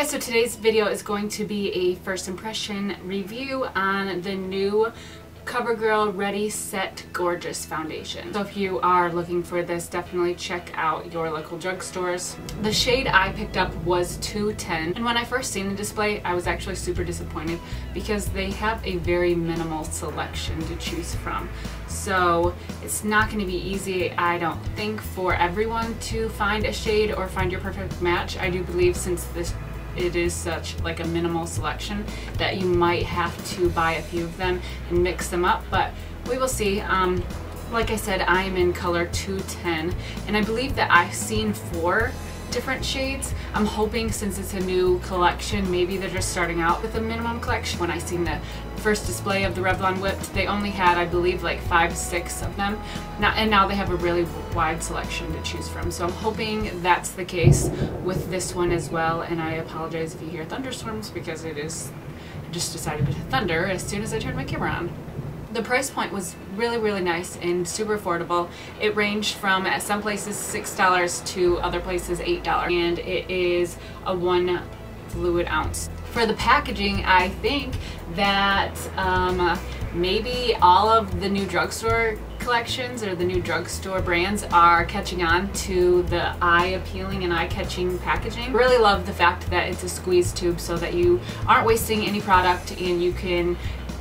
guys, so today's video is going to be a first impression review on the new CoverGirl Ready Set Gorgeous foundation. So if you are looking for this, definitely check out your local drugstores. The shade I picked up was 210, and when I first seen the display I was actually super disappointed because they have a very minimal selection to choose from. So it's not going to be easy, I don't think, for everyone to find a shade or find your perfect match. I do believe since it is such like a minimal selection that you might have to buy a few of them and mix them up, but we will see. Like I said, I am in color 210, and I believe that I've seen 4 different shades. I'm hoping since it's a new collection, maybe they're just starting out with a minimum collection. When I seen the first display of the Revlon Whipped, they only had, I believe, like 5-6 of them. Now they have a really wide selection to choose from. So I'm hoping that's the case with this one as well. And I apologize if you hear thunderstorms because it is just decided to thunder as soon as I turned my camera on. The price point was really nice and super affordable. It ranged from at some places $6 to other places $8, and it is a 1 fluid ounce. For the packaging, I think that maybe all of the new drugstore collections or the new drugstore brands are catching on to the eye-appealing and eye-catching packaging. I really love the fact that it's a squeeze tube so that you aren't wasting any product and you can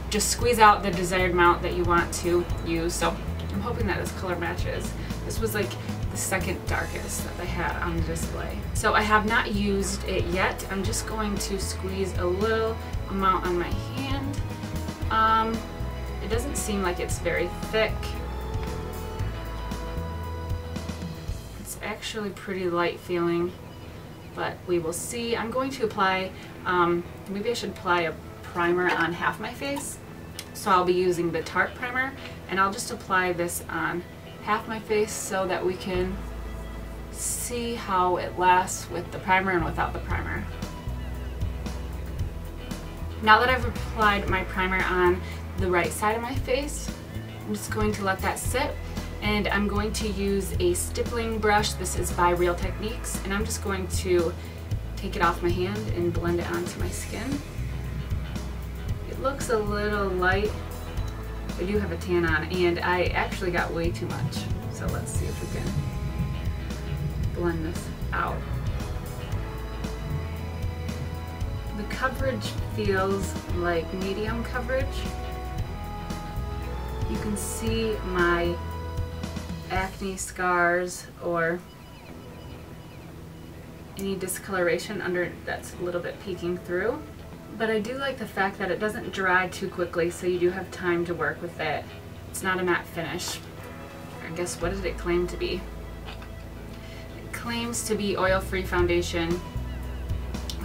just squeeze out the desired amount that you want to use. So I'm hoping that this color matches. This was like the second darkest that they had on the display. So I have not used it yet. I'm just going to squeeze a little amount on my hand. It doesn't seem like it's very thick. It's actually pretty light feeling, but we will see. I'm going to apply, maybe I should apply a primer on half my face. So I'll be using the Tarte primer, and I'll just apply this on half my face so that we can see how it lasts with the primer and without the primer. Now that I've applied my primer on the right side of my face, I'm just going to let that sit, and I'm going to use a stippling brush. This is by Real Techniques, and I'm just going to take it off my hand and blend it onto my skin. It looks a little light. I do have a tan on, and I actually got way too much. So let's see if we can blend this out. The coverage feels like medium coverage. You can see my acne scars or any discoloration under that's a little bit peeking through. But I do like the fact that it doesn't dry too quickly, so you do have time to work with it. It's not a matte finish. I guess, what did it claim to be? It claims to be oil-free foundation,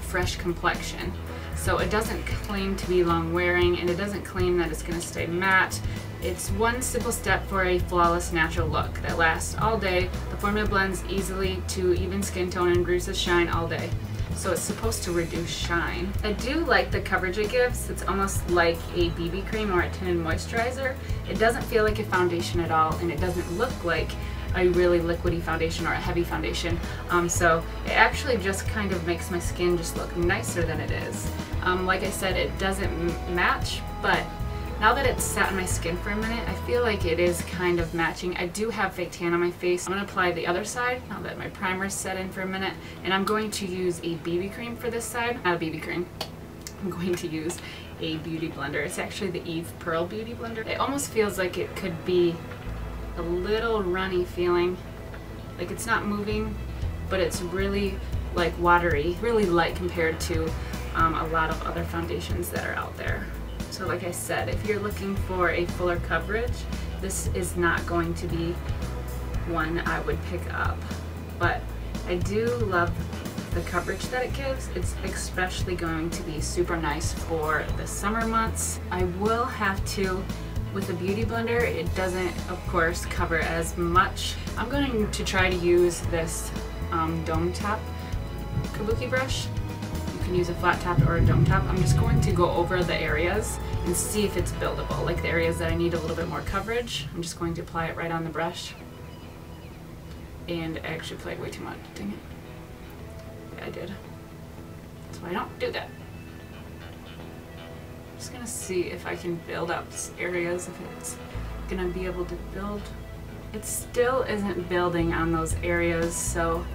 fresh complexion. So it doesn't claim to be long wearing, and it doesn't claim that it's going to stay matte. It's one simple step for a flawless natural look that lasts all day. The formula blends easily to even skin tone and bruises shine all day. So it's supposed to reduce shine. I do like the coverage it gives. It's almost like a BB cream or a tinted moisturizer. It doesn't feel like a foundation at all, and it doesn't look like a really liquidy foundation or a heavy foundation. So it actually just kind of makes my skin just look nicer than it is. Like I said, it doesn't match, but now that it's sat on my skin for a minute, I feel like it is kind of matching. I do have fake tan on my face. I'm going to apply the other side now that my primer's set in for a minute, and I'm going to use a BB cream for this side. Not a BB cream. I'm going to use a beauty blender. It's actually the Eve Pearl Beauty Blender. It almost feels like it could be a little runny feeling. Like it's not moving, but it's really like watery, really light compared to a lot of other foundations that are out there. So like I said, if you're looking for a fuller coverage, this is not going to be one I would pick up. But I do love the coverage that it gives. It's especially going to be super nice for the summer months. I will have to, with a beauty blender, it doesn't, of course, cover as much. I'm going to try to use this dome top kabuki brush. Use a flat top or a dome top. I'm just going to go over the areas and see if it's buildable, like the areas that I need a little bit more coverage. I'm just going to apply it right on the brush, and I actually applied way too much. Dang it. Yeah, I did. so I don't do that. I'm just gonna see if I can build up areas, if it's gonna be able to build. It still isn't building on those areas, so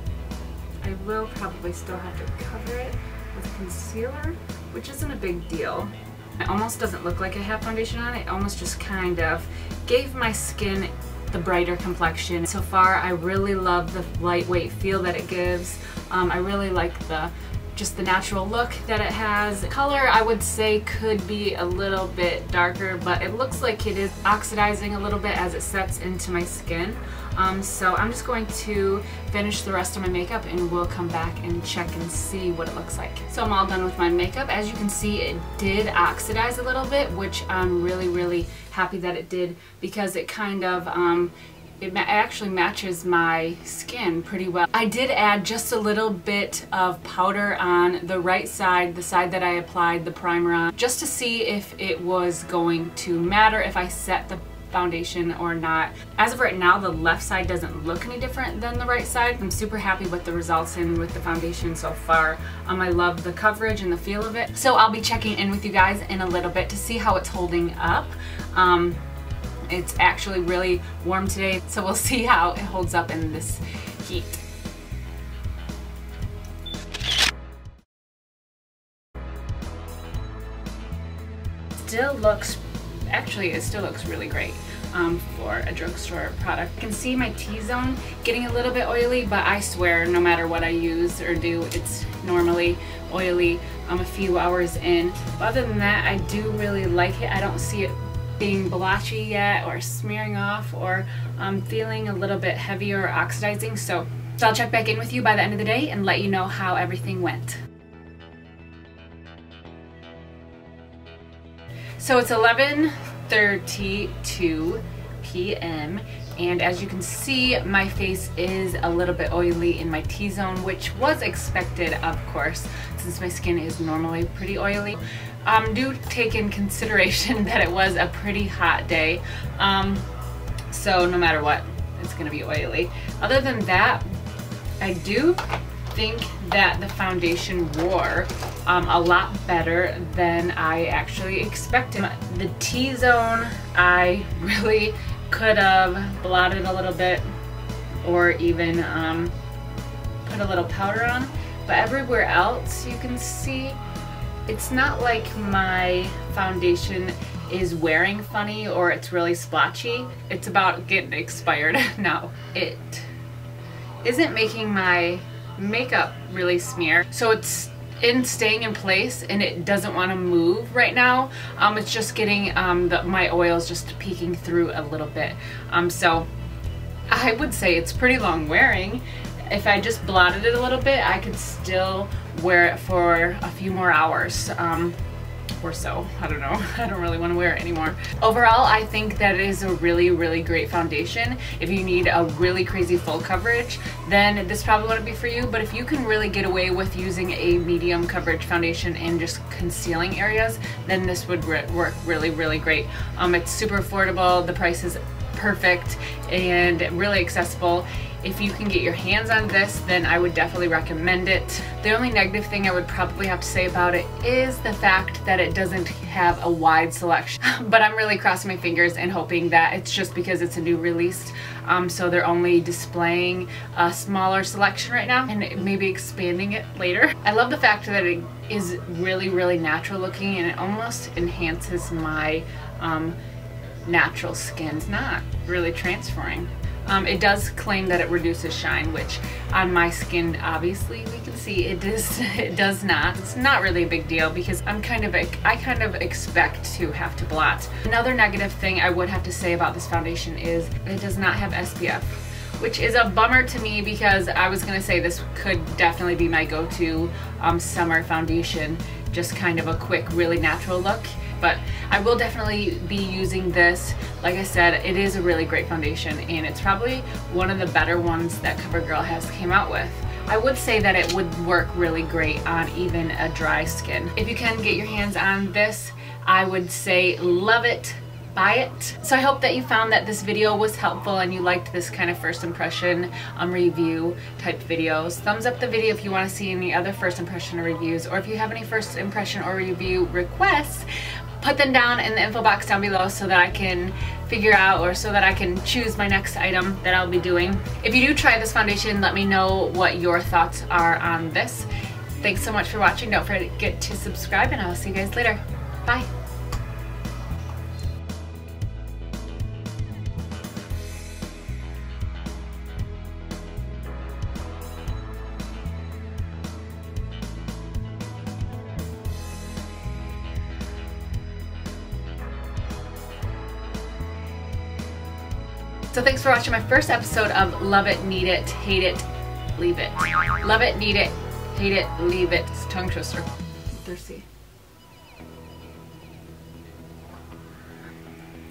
I will probably still have to cover it with concealer, which isn't a big deal. It almost doesn't look like I have foundation on. It almost just kind of gave my skin the brighter complexion. So far, I really love the lightweight feel that it gives. I really like just the natural look that it has. The color, I would say, could be a little bit darker, but it looks like it is oxidizing a little bit as it sets into my skin. So I'm just going to finish the rest of my makeup and we'll come back and check and see what it looks like. So I'm all done with my makeup. As you can see, it did oxidize a little bit, which I'm really, really happy that it did, because it kind of, it actually matches my skin pretty well. I did add just a little bit of powder on the right side, the side that I applied the primer on, just to see if it was going to matter if I set the foundation or not. As of right now, the left side doesn't look any different than the right side. I'm super happy with the results and with the foundation so far. I love the coverage and the feel of it. So I'll be checking in with you guys in a little bit to see how it's holding up. It's actually really warm today, so we'll see how it holds up in this heat. It still looks really great for a drugstore product. I can see my T-zone getting a little bit oily, but I swear no matter what I use or do, it's normally oily a few hours in. But other than that, I do really like it. I don't see it being blotchy yet or smearing off or feeling a little bit heavier or oxidizing. So I'll check back in with you by the end of the day and let you know how everything went. So it's 11:32 p.m. and as you can see, my face is a little bit oily in my T-zone, which was expected, of course, since my skin is normally pretty oily. Do take in consideration that it was a pretty hot day, so no matter what, it's gonna be oily. Other than that, I do think that the foundation wore a lot better than I actually expected. The T-zone, I really could have blotted a little bit or even put a little powder on, but everywhere else you can see it's not like my foundation is wearing funny or it's really splotchy. It's about getting expired. Now, it isn't making my makeup really smear, so it's staying in place and it doesn't want to move right now. It's just getting my oils just peeking through a little bit. So I would say it's pretty long wearing. If I just blotted it a little bit, I could still wear it for a few more hours or so. I don't know. I don't really want to wear it anymore. Overall, I think that it is a really, really great foundation. If you need a really crazy full coverage, then this probably wouldn't be for you. But if you can really get away with using a medium coverage foundation and just concealing areas, then this would work really, really great. It's super affordable. The price is perfect and really accessible. If you can get your hands on this, then I would definitely recommend it. The only negative thing I would probably have to say about it is the fact that it doesn't have a wide selection. But I'm really crossing my fingers and hoping that it's just because it's a new release, so they're only displaying a smaller selection right now and maybe expanding it later. I love the fact that it is really, really natural looking and it almost enhances my natural skin. It's not really transferring. It does claim that it reduces shine, which on my skin, obviously, we can see it does not. It's not really a big deal because I kind of expect to have to blot. Another negative thing I would have to say about this foundation is it does not have SPF, which is a bummer to me because I was gonna say this could definitely be my go-to summer foundation, just kind of a quick, really natural look. But I will definitely be using this. Like I said, it is a really great foundation and it's probably one of the better ones that CoverGirl has came out with. I would say that it would work really great on even a dry skin. If you can get your hands on this, I would say love it. buy it. So I hope that you found that this video was helpful and you liked this kind of first impression review type videos. Thumbs up the video if you want to see any other first impression reviews, or if you have any first impression or review requests, put them down in the info box down below so that I can figure out, or so that I can choose my next item that I'll be doing. If you do try this foundation, let me know what your thoughts are on this. Thanks so much for watching. Don't forget to subscribe, and I'll see you guys later. Bye. So thanks for watching my first episode of Love It, Need It, Hate It, Leave It. Love it, need it, hate it, leave it. It's a tongue twister. I'm thirsty.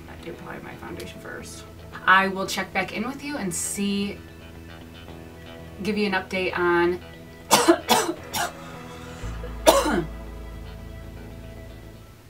I do apply my foundation first. I will check back in with you and give you an update on